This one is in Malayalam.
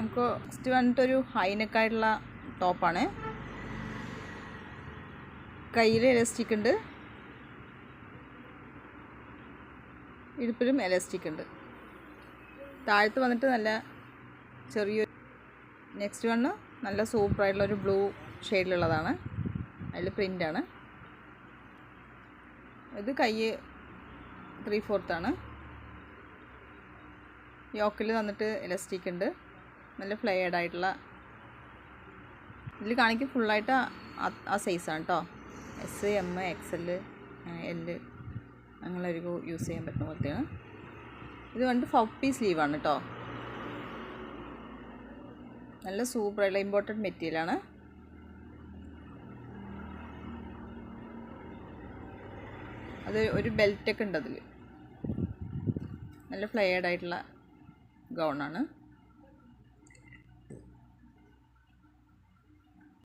നമുക്ക് ഫസ്റ്റ് വന്നിട്ടൊരു ഹൈനെക്കായിട്ടുള്ള ടോപ്പാണ്. കയ്യിൽ എലാസ്റ്റിക് ഉണ്ട്, ഇടുപ്പിലും എലാസ്റ്റിക് ഉണ്ട്. താഴത്ത് വന്നിട്ട് നല്ല ചെറിയൊരു നെക്സ്റ്റ് വണ്ണ് നല്ല സൂപ്പറായിട്ടുള്ളൊരു ബ്ലൂ ഷെയ്ഡിലുള്ളതാണ്. അതിൽ പ്രിൻ്റാണ്. ഇത് കൈ 3/4 ആണ്. യോക്കിൽ വന്നിട്ട് എലാസ്റ്റിക് ഉണ്ട്, നല്ല ഫ്ലെയർഡ് ആയിട്ടുള്ള. ഇതിൽ കാണിക്കും ഫുള്ളായിട്ട് ആ സൈസാണ് കേട്ടോ. എസ്, എം, XL, L അങ്ങനെയൊരു യൂസ് ചെയ്യാൻ പറ്റുന്ന പോലത്തെയാണ്. ഇത് വന്നിട്ട് 5 സ്ലീവാണ് കേട്ടോ. നല്ല സൂപ്പറായിട്ടുള്ള ഇമ്പോർട്ടൻറ്റ് മെറ്റീരിയലാണ്. അത് ഒരു ബെൽറ്റൊക്കെ ഉണ്ട് അതിൽ. നല്ല ഫ്ലെയർഡ് ആയിട്ടുള്ള ഗൗണാണ്.